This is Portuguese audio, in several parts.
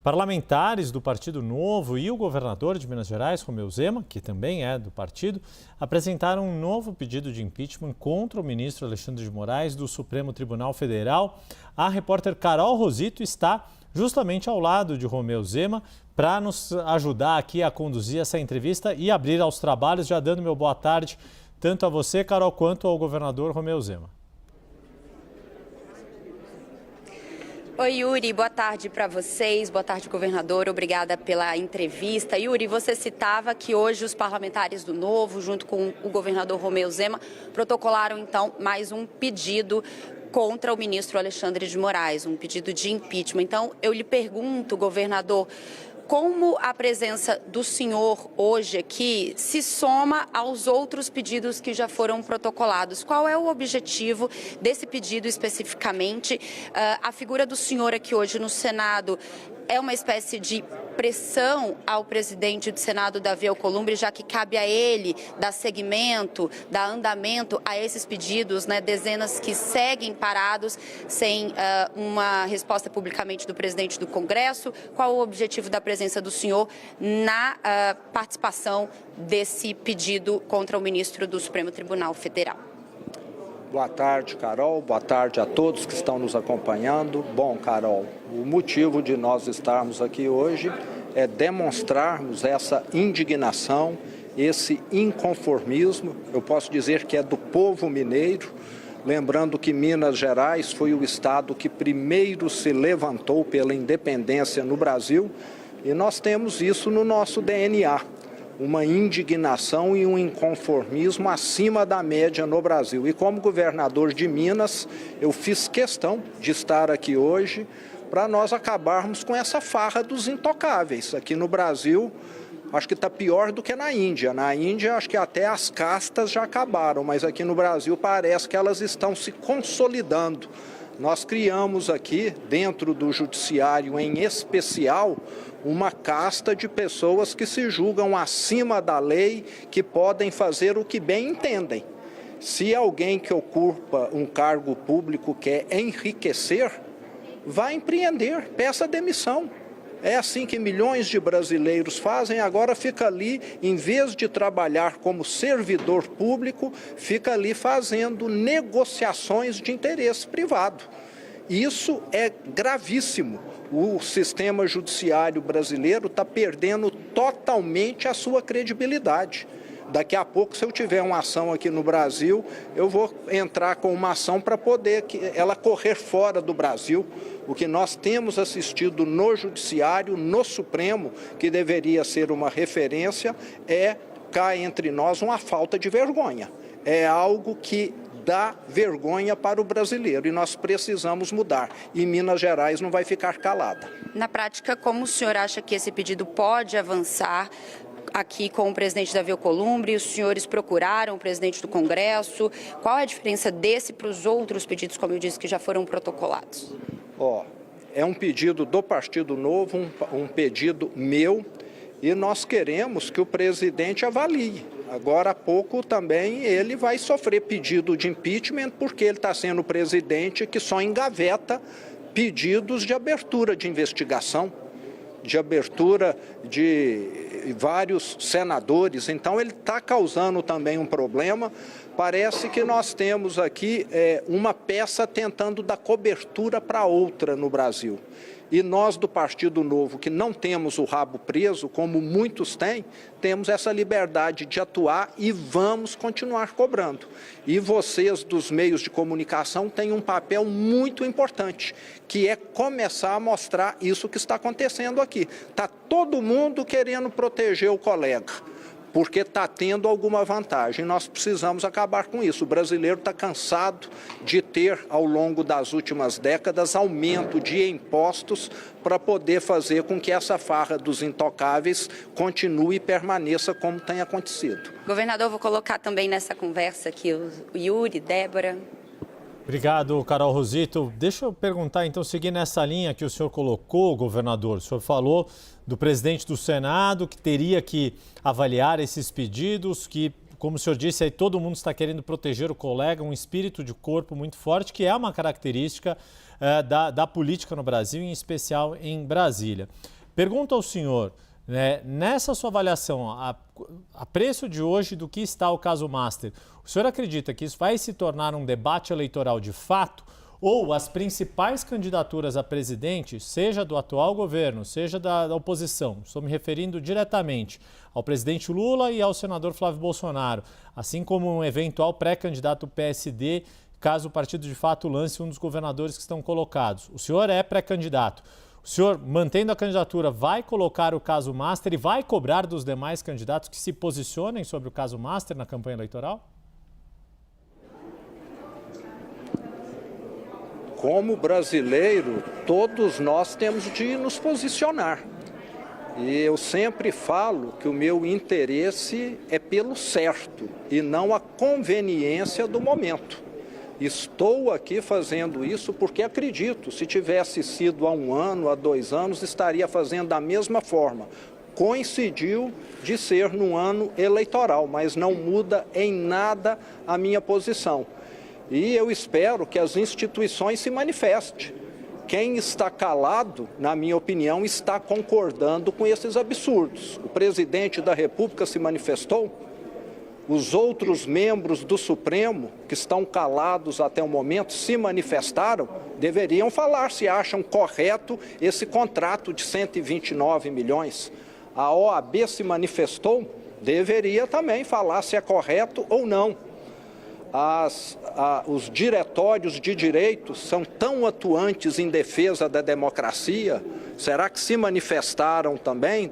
Parlamentares do Partido Novo e o governador de Minas Gerais, Romeu Zema, que também é do partido, apresentaram um novo pedido de impeachment contra o ministro Alexandre de Moraes do Supremo Tribunal Federal. A repórter Carol Rosito está justamente ao lado de Romeu Zema para nos ajudar aqui a conduzir essa entrevista e abrir aos trabalhos, já dando meu boa tarde tanto a você, Carol, quanto ao governador Romeu Zema. Oi, Yuri, boa tarde para vocês, boa tarde, governador, obrigada pela entrevista. Yuri, você citava que hoje os parlamentares do Novo, junto com o governador Romeu Zema, protocolaram então mais um pedido contra o ministro Alexandre de Moraes, um pedido de impeachment. Então, eu lhe pergunto, governador, como a presença do senhor hoje aqui se soma aos outros pedidos que já foram protocolados? Qual é o objetivo desse pedido especificamente? A figura do senhor aqui hoje no Senado é uma espécie de pressão ao presidente do Senado, Davi Alcolumbre, já que cabe a ele dar seguimento, dar andamento a esses pedidos, né? Dezenas que seguem parados sem uma resposta publicamente do presidente do Congresso. Qual o objetivo da presença do senhor na participação desse pedido contra o ministro do Supremo Tribunal Federal? Boa tarde, Carol. Boa tarde a todos que estão nos acompanhando. Bom, Carol, o motivo de nós estarmos aqui hoje é demonstrarmos essa indignação, esse inconformismo, eu posso dizer que é do povo mineiro, lembrando que Minas Gerais foi o estado que primeiro se levantou pela independência no Brasil, e nós temos isso no nosso DNA. Uma indignação e um inconformismo acima da média no Brasil. E como governador de Minas, eu fiz questão de estar aqui hoje para nós acabarmos com essa farra dos intocáveis. Aqui no Brasil, acho que está pior do que na Índia. Na Índia, acho que até as castas já acabaram, mas aqui no Brasil parece que elas estão se consolidando. Nós criamos aqui, dentro do judiciário em especial, uma casta de pessoas que se julgam acima da lei, que podem fazer o que bem entendem. Se alguém que ocupa um cargo público quer enriquecer, vá empreender, peça demissão. É assim que milhões de brasileiros fazem, agora fica ali, em vez de trabalhar como servidor público, fica ali fazendo negociações de interesse privado. Isso é gravíssimo. O sistema judiciário brasileiro está perdendo totalmente a sua credibilidade. Daqui a pouco, se eu tiver uma ação aqui no Brasil, eu vou entrar com uma ação para poder ela correr fora do Brasil. O que nós temos assistido no Judiciário, no Supremo, que deveria ser uma referência, é, cá entre nós, uma falta de vergonha. É algo que dá vergonha para o brasileiro e nós precisamos mudar. E Minas Gerais não vai ficar calada. Na prática, como o senhor acha que esse pedido pode avançar aqui com o presidente Davi Alcolumbre? Os senhores procuraram o presidente do Congresso. Qual é a diferença desse para os outros pedidos, como eu disse, que já foram protocolados? É um pedido do Partido Novo, um pedido meu, e nós queremos que o presidente avalie. Agora há pouco também ele vai sofrer pedido de impeachment porque ele está sendo o presidente que só engaveta pedidos de abertura de investigação, de abertura de vários senadores. Então ele está causando também um problema. Parece que nós temos aqui uma peça tentando dar cobertura para outra no Brasil. E nós do Partido Novo, que não temos o rabo preso, como muitos têm, temos essa liberdade de atuar e vamos continuar cobrando. E vocês dos meios de comunicação têm um papel muito importante, que é começar a mostrar isso que está acontecendo aqui. Está todo mundo querendo proteger o colega, porque está tendo alguma vantagem. Nós precisamos acabar com isso. O brasileiro está cansado de ter, ao longo das últimas décadas, aumento de impostos para poder fazer com que essa farra dos intocáveis continue e permaneça como tem acontecido. Governador, vou colocar também nessa conversa aqui o Yuri, Débora. Obrigado, Carol Rosito. Deixa eu perguntar, então, seguir nessa linha que o senhor colocou, governador. O senhor falou do presidente do Senado que teria que avaliar esses pedidos, que como o senhor disse, aí todo mundo está querendo proteger o colega, um espírito de corpo muito forte, que é uma característica da política no Brasil, em especial em Brasília. Pergunto ao senhor, nessa sua avaliação, a preço de hoje do que está o caso Master, o senhor acredita que isso vai se tornar um debate eleitoral de fato? Ou as principais candidaturas a presidente, seja do atual governo, seja da oposição, estou me referindo diretamente ao presidente Lula e ao senador Flávio Bolsonaro, assim como um eventual pré-candidato do PSD, caso o partido de fato lance um dos governadores que estão colocados. O senhor é pré-candidato. O senhor, mantendo a candidatura, vai colocar o caso Master e vai cobrar dos demais candidatos que se posicionem sobre o caso Master na campanha eleitoral? Como brasileiro, todos nós temos de nos posicionar. E eu sempre falo que o meu interesse é pelo certo e não a conveniência do momento. Estou aqui fazendo isso porque acredito, se tivesse sido há 1 ano, há 2 anos, estaria fazendo da mesma forma. Coincidiu de ser num ano eleitoral, mas não muda em nada a minha posição. E eu espero que as instituições se manifestem. Quem está calado, na minha opinião, está concordando com esses absurdos. O presidente da República se manifestou, os outros membros do Supremo, que estão calados até o momento, se manifestaram, deveriam falar se acham correto esse contrato de 129 milhões. A OAB se manifestou, deveria também falar se é correto ou não. Os diretórios de direito são tão atuantes em defesa da democracia? Será que se manifestaram também?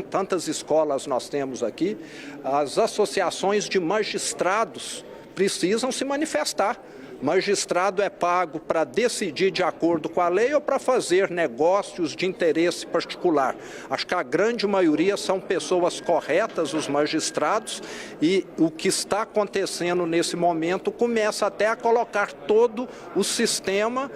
Tantas escolas nós temos aqui. As associações de magistrados precisam se manifestar. Magistrado é pago para decidir de acordo com a lei ou para fazer negócios de interesse particular. Acho que a grande maioria são pessoas corretas, os magistrados, e o que está acontecendo nesse momento começa até a colocar todo o sistema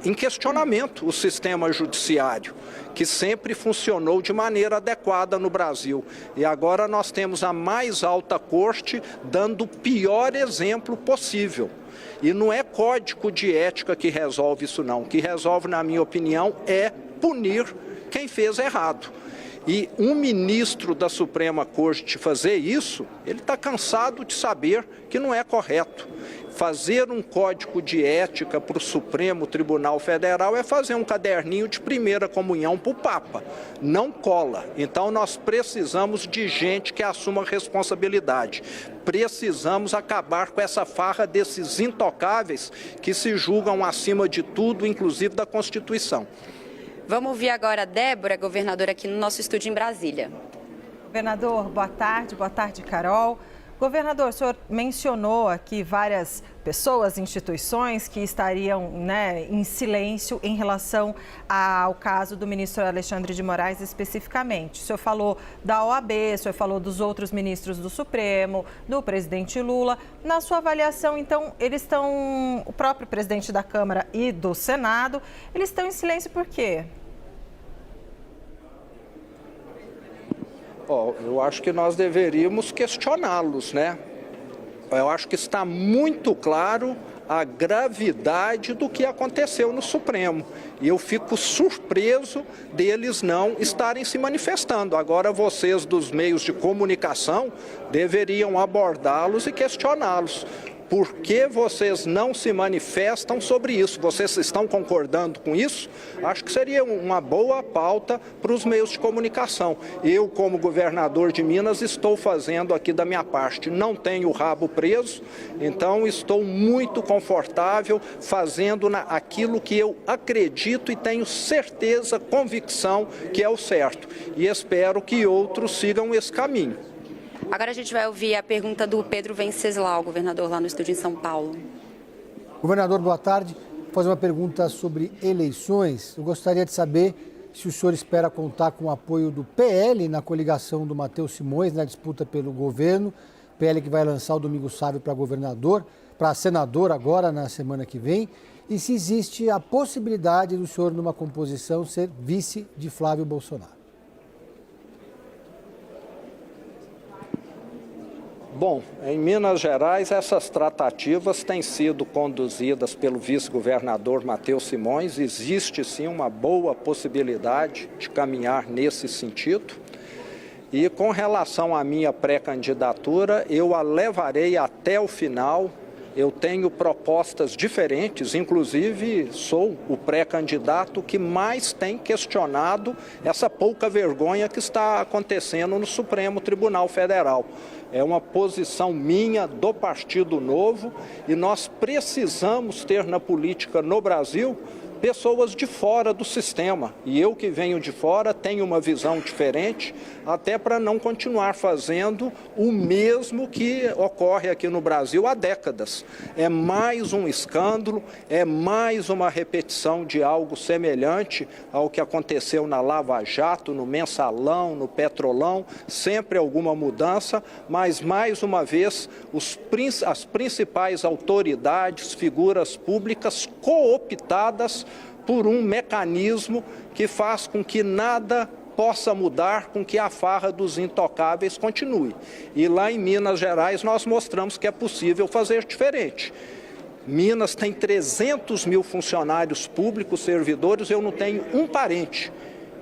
em questionamento, o sistema judiciário, que sempre funcionou de maneira adequada no Brasil. E agora nós temos a mais alta corte dando o pior exemplo possível. E não é código de ética que resolve isso não. O que resolve, na minha opinião, é punir quem fez errado. E um ministro da Suprema Corte fazer isso, ele está cansado de saber que não é correto. Fazer um código de ética para o Supremo Tribunal Federal é fazer um caderninho de primeira comunhão para o Papa. Não cola. Então nós precisamos de gente que assuma responsabilidade. Precisamos acabar com essa farra desses intocáveis que se julgam acima de tudo, inclusive da Constituição. Vamos ouvir agora a Débora, governadora, aqui no nosso estúdio em Brasília. Governador, boa tarde, Carol. Governador, o senhor mencionou aqui várias pessoas, instituições que estariam em silêncio em relação ao caso do ministro Alexandre de Moraes especificamente. O senhor falou da OAB, o senhor falou dos outros ministros do Supremo, do presidente Lula. Na sua avaliação, então, eles estão, o próprio presidente da Câmara e do Senado, eles estão em silêncio por quê? Eu acho que nós deveríamos questioná-los, né? Eu acho que está muito claro a gravidade do que aconteceu no Supremo. E eu fico surpreso deles não estarem se manifestando. Agora vocês dos meios de comunicação deveriam abordá-los e questioná-los. Por que vocês não se manifestam sobre isso? Vocês estão concordando com isso? Acho que seria uma boa pauta para os meios de comunicação. Eu, como governador de Minas, estou fazendo aqui da minha parte. Não tenho o rabo preso, então estou muito confortável fazendo aquilo que eu acredito e tenho certeza, convicção que é o certo. E espero que outros sigam esse caminho. Agora a gente vai ouvir a pergunta do Pedro Venceslau, governador lá no estúdio em São Paulo. Governador, boa tarde. Vou fazer uma pergunta sobre eleições. Eu gostaria de saber se o senhor espera contar com o apoio do PL na coligação do Matheus Simões na disputa pelo governo. PL que vai lançar o Domingos Sávio para senador agora na semana que vem. E se existe a possibilidade do senhor, numa composição, ser vice de Flávio Bolsonaro. Bom, em Minas Gerais, essas tratativas têm sido conduzidas pelo vice-governador Matheus Simões. Existe, sim, uma boa possibilidade de caminhar nesse sentido. E com relação à minha pré-candidatura, eu a levarei até o final. Eu tenho propostas diferentes, inclusive sou o pré-candidato que mais tem questionado essa pouca vergonha que está acontecendo no Supremo Tribunal Federal. É uma posição minha, do Partido Novo, e nós precisamos ter na política no Brasil pessoas de fora do sistema. E eu que venho de fora tenho uma visão diferente, até para não continuar fazendo o mesmo que ocorre aqui no Brasil há décadas. É mais um escândalo, é mais uma repetição de algo semelhante ao que aconteceu na Lava Jato, no Mensalão, no Petrolão, sempre alguma mudança, mas mais uma vez as principais autoridades, figuras públicas cooptadas por um mecanismo que faz com que nada possa mudar, com que a farra dos intocáveis continue. E lá em Minas Gerais nós mostramos que é possível fazer diferente. Minas tem 300 mil funcionários públicos, servidores, eu não tenho um parente.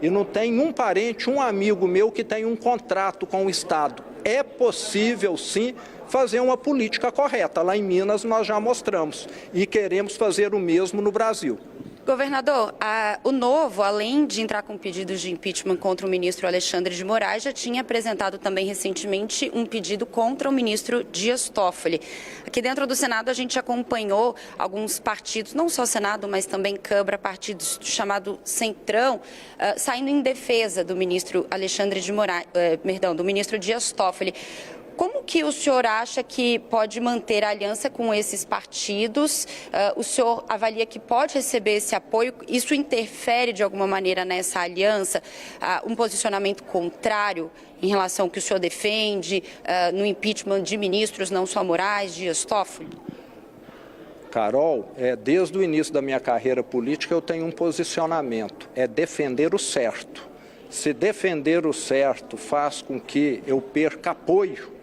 E não tem um parente, um amigo meu que tem um contrato com o Estado. É possível, sim, fazer uma política correta. Lá em Minas nós já mostramos e queremos fazer o mesmo no Brasil. Governador, o Novo, além de entrar com pedidos de impeachment contra o ministro Alexandre de Moraes, já tinha apresentado também recentemente um pedido contra o ministro Dias Toffoli. Aqui dentro do Senado a gente acompanhou alguns partidos, não só Senado, mas também Câmara, partidos chamado Centrão, saindo em defesa do ministro Alexandre de Moraes, do ministro Dias Toffoli. Como que o senhor acha que pode manter a aliança com esses partidos? O senhor avalia que pode receber esse apoio? Isso interfere de alguma maneira nessa aliança? Um posicionamento contrário em relação ao que o senhor defende no impeachment de ministros, não só Moraes, Dias Toffoli? Carol, desde o início da minha carreira política eu tenho um posicionamento, é defender o certo. Se defender o certo faz com que eu perca apoio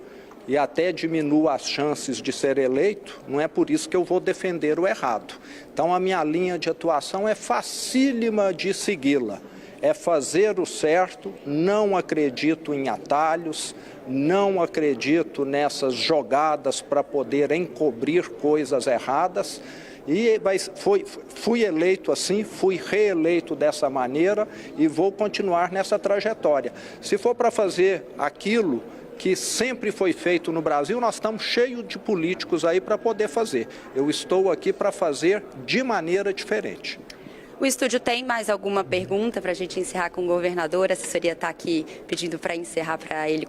e até diminua as chances de ser eleito, não é por isso que eu vou defender o errado. Então a minha linha de atuação é facílima de segui-la. É fazer o certo, não acredito em atalhos, não acredito nessas jogadas para poder encobrir coisas erradas. E fui eleito assim, fui reeleito dessa maneira e vou continuar nessa trajetória. Se for para fazer aquilo que sempre foi feito no Brasil, nós estamos cheios de políticos aí para poder fazer. Eu estou aqui para fazer de maneira diferente. O estúdio tem mais alguma pergunta para a gente encerrar com o governador? A assessoria está aqui pedindo para encerrar, para ele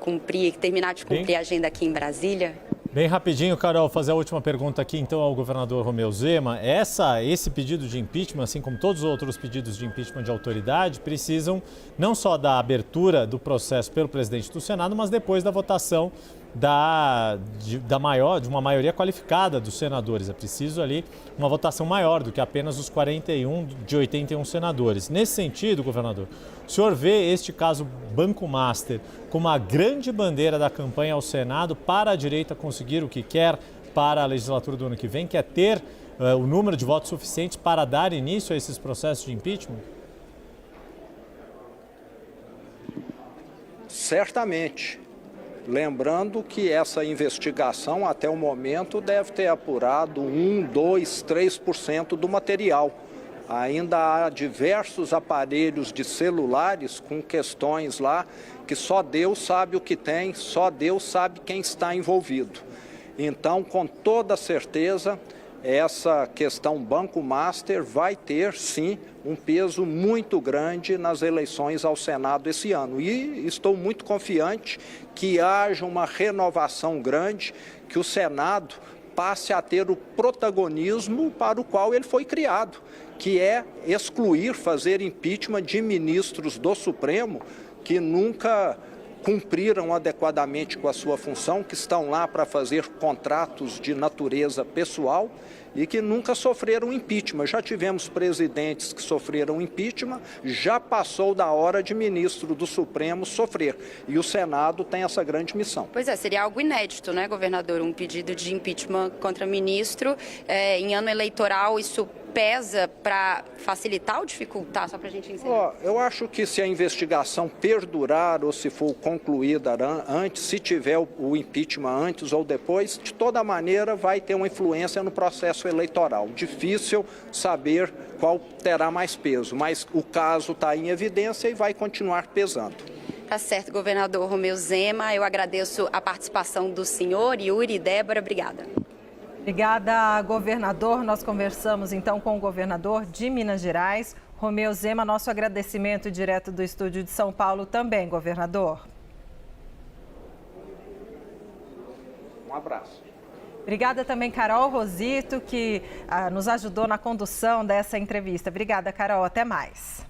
terminar de cumprir a agenda aqui em Brasília. Bem rapidinho, Carol, fazer a última pergunta aqui então ao governador Romeu Zema. Esse pedido de impeachment, assim como todos os outros pedidos de impeachment de autoridade, precisam não só da abertura do processo pelo presidente do Senado, mas depois da votação de uma maioria qualificada dos senadores. É preciso ali uma votação maior do que apenas os 41 de 81 senadores. Nesse sentido, governador, o senhor vê este caso Banco Master como uma grande bandeira da campanha ao Senado para a direita conseguir o que quer para a legislatura do ano que vem, que é ter o número de votos suficientes para dar início a esses processos de impeachment? Certamente. Lembrando que essa investigação, até o momento, deve ter apurado 1, 2, 3% do material. Ainda há diversos aparelhos de celulares com questões lá que só Deus sabe o que tem, só Deus sabe quem está envolvido. Então, com toda certeza, essa questão Banco Master vai ter, sim, um peso muito grande nas eleições ao Senado esse ano. E estou muito confiante que haja uma renovação grande, que o Senado passe a ter o protagonismo para o qual ele foi criado, que é excluir, fazer impeachment de ministros do Supremo que nunca cumpriram adequadamente com a sua função, que estão lá para fazer contratos de natureza pessoal e que nunca sofreram impeachment. Já tivemos presidentes que sofreram impeachment, já passou da hora de ministro do Supremo sofrer. E o Senado tem essa grande missão. Pois é, seria algo inédito, né, governador? Um pedido de impeachment contra ministro. Em ano eleitoral, isso pesa para facilitar ou dificultar? Só para a gente encerrar. Eu acho que se a investigação perdurar ou se for concluída antes, se tiver o impeachment antes ou depois, de toda maneira vai ter uma influência no processo eleitoral. Difícil saber qual terá mais peso, mas o caso está em evidência e vai continuar pesando. Tá certo, governador Romeu Zema. Eu agradeço a participação do senhor, Yuri e Débora. Obrigada. Obrigada, governador. Nós conversamos então com o governador de Minas Gerais, Romeu Zema. Nosso agradecimento direto do estúdio de São Paulo também, governador. Um abraço. Obrigada também, Carol Rosito, que nos ajudou na condução dessa entrevista. Obrigada, Carol. Até mais.